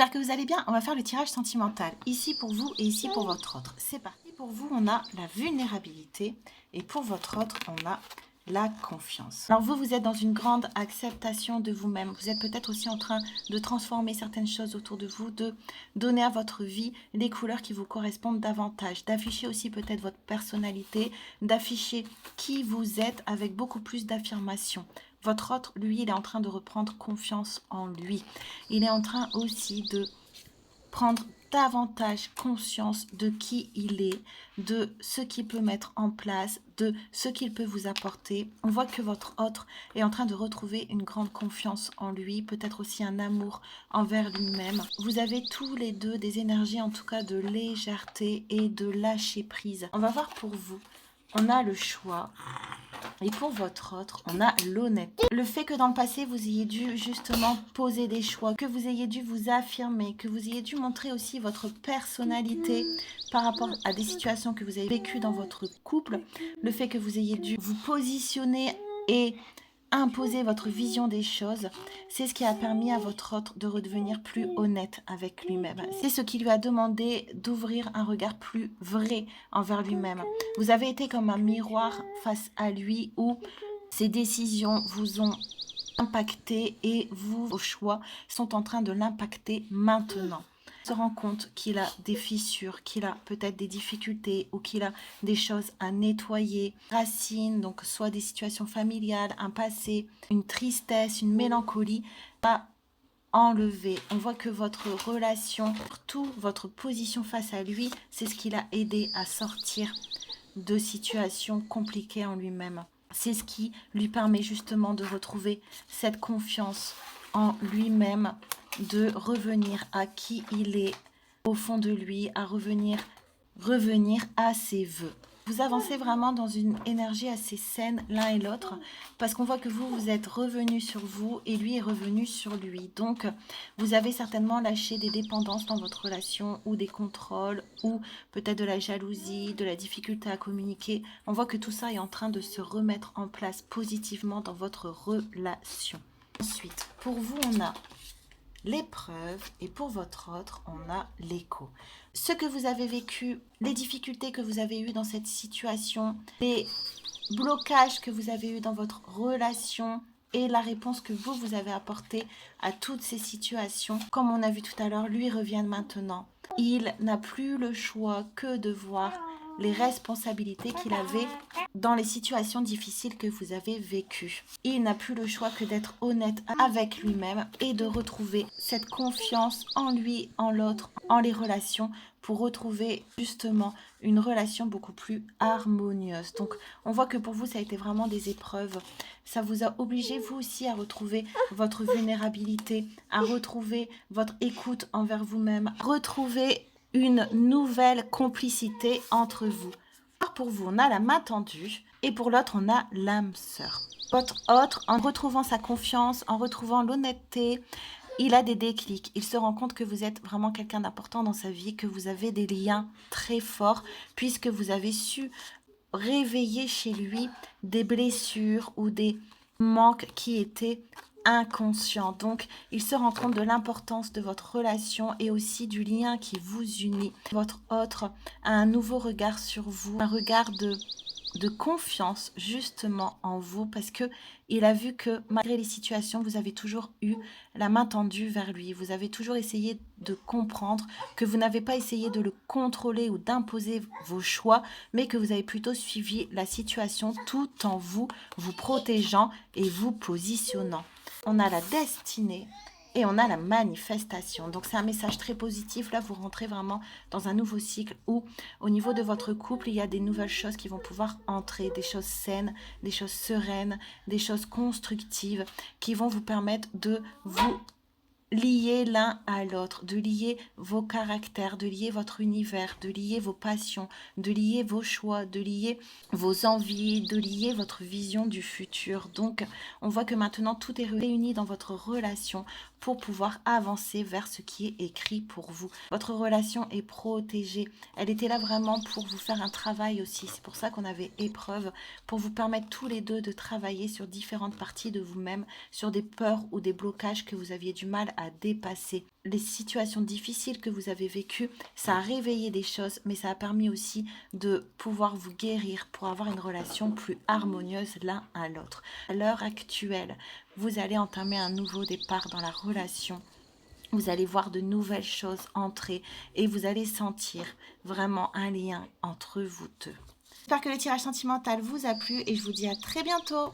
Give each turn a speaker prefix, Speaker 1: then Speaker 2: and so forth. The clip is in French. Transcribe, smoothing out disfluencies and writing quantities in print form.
Speaker 1: J'espère que vous allez bien. On va faire le tirage sentimental. Ici pour vous et ici pour votre autre. C'est parti. Pour vous, on a la vulnérabilité. Et pour votre autre, on a la confiance. Alors vous, vous êtes dans une grande acceptation de vous-même. Vous êtes peut-être aussi en train de transformer certaines choses autour de vous, de donner à votre vie les couleurs qui vous correspondent davantage, d'afficher aussi peut-être votre personnalité, d'afficher qui vous êtes avec beaucoup plus d'affirmation. Votre autre, lui, il est en train de reprendre confiance en lui. Il est en train aussi de prendre davantage conscience de qui il est, de ce qu'il peut mettre en place, de ce qu'il peut vous apporter. On voit que votre autre est en train de retrouver une grande confiance en lui, peut-être aussi un amour envers lui-même. Vous avez tous les deux des énergies en tout cas de légèreté et de lâcher prise. On va voir pour vous. On a le choix. Et pour votre autre, on a l'honnêteté. Le fait que dans le passé, vous ayez dû justement poser des choix, que vous ayez dû vous affirmer, que vous ayez dû montrer aussi votre personnalité par rapport à des situations que vous avez vécues dans votre couple, le fait que vous ayez dû vous positionner et imposer votre vision des choses, c'est ce qui a permis à votre autre de redevenir plus honnête avec lui-même. C'est ce qui lui a demandé d'ouvrir un regard plus vrai envers lui-même. Vous avez été comme un miroir face à lui où ses décisions vous ont impacté et vous, vos choix sont en train de l'impacter maintenant. Se rend compte qu'il a des fissures, qu'il a peut-être des difficultés ou qu'il a des choses à nettoyer, racines, donc soit des situations familiales, un passé, une tristesse, une mélancolie, à enlever. On voit que votre relation, surtout votre position face à lui, c'est ce qui l'a aidé à sortir de situations compliquées en lui-même. C'est ce qui lui permet justement de retrouver cette confiance en lui-même, de revenir à qui il est au fond de lui, à revenir à ses vœux. Vous avancez vraiment dans une énergie assez saine l'un et l'autre parce qu'on voit que vous êtes revenu sur vous et lui est revenu sur lui. Donc, vous avez certainement lâché des dépendances dans votre relation ou des contrôles ou peut-être de la jalousie, de la difficulté à communiquer. On voit que tout ça est en train de se remettre en place positivement dans votre relation. Ensuite, pour vous, on a l'épreuve et pour votre autre, on a l'écho. Ce que vous avez vécu, les difficultés que vous avez eues dans cette situation, les blocages que vous avez eus dans votre relation et la réponse que vous avez apportée à toutes ces situations. Comme on a vu tout à l'heure, lui revient maintenant. Il n'a plus le choix que de voir les responsabilités qu'il avait dans les situations difficiles que vous avez vécues. Il n'a plus le choix que d'être honnête avec lui-même et de retrouver cette confiance en lui, en l'autre, en les relations pour retrouver justement une relation beaucoup plus harmonieuse. Donc on voit que pour vous ça a été vraiment des épreuves. Ça vous a obligé vous aussi à retrouver votre vulnérabilité, à retrouver votre écoute envers vous-même, retrouver une nouvelle complicité entre vous. Alors pour vous, on a la main tendue et pour l'autre, on a l'âme sœur. Votre autre, en retrouvant sa confiance, en retrouvant l'honnêteté, il a des déclics. Il se rend compte que vous êtes vraiment quelqu'un d'important dans sa vie, que vous avez des liens très forts puisque vous avez su réveiller chez lui des blessures ou des manques qui étaient inconscients. Donc, il se rend compte de l'importance de votre relation et aussi du lien qui vous unit. Votre autre a un nouveau regard sur vous, un regard de confiance justement en vous parce que il a vu que malgré les situations, vous avez toujours eu la main tendue vers lui. Vous avez toujours essayé de comprendre que vous n'avez pas essayé de le contrôler ou d'imposer vos choix, mais que vous avez plutôt suivi la situation tout en vous protégeant et vous positionnant. On a la destinée et on a la manifestation. Donc c'est un message très positif. Là, vous rentrez vraiment dans un nouveau cycle où au niveau de votre couple, il y a des nouvelles choses qui vont pouvoir entrer, des choses saines, des choses sereines, des choses constructives qui vont vous permettre de vous lier l'un à l'autre, de lier vos caractères, de lier votre univers, de lier vos passions, de lier vos choix, de lier vos envies, de lier votre vision du futur. Donc, on voit que maintenant, tout est réuni dans votre relation pour pouvoir avancer vers ce qui est écrit pour vous. Votre relation est protégée. Elle était là vraiment pour vous faire un travail aussi. C'est pour ça qu'on avait épreuve, pour vous permettre tous les deux de travailler sur différentes parties de vous-même, sur des peurs ou des blocages que vous aviez du mal à dépasser les situations difficiles que vous avez vécues. Ça a réveillé des choses, mais ça a permis aussi de pouvoir vous guérir pour avoir une relation plus harmonieuse l'un à l'autre. À l'heure actuelle, vous allez entamer un nouveau départ dans la relation. Vous allez voir de nouvelles choses entrer et vous allez sentir vraiment un lien entre vous deux. J'espère que le tirage sentimental vous a plu et je vous dis à très bientôt.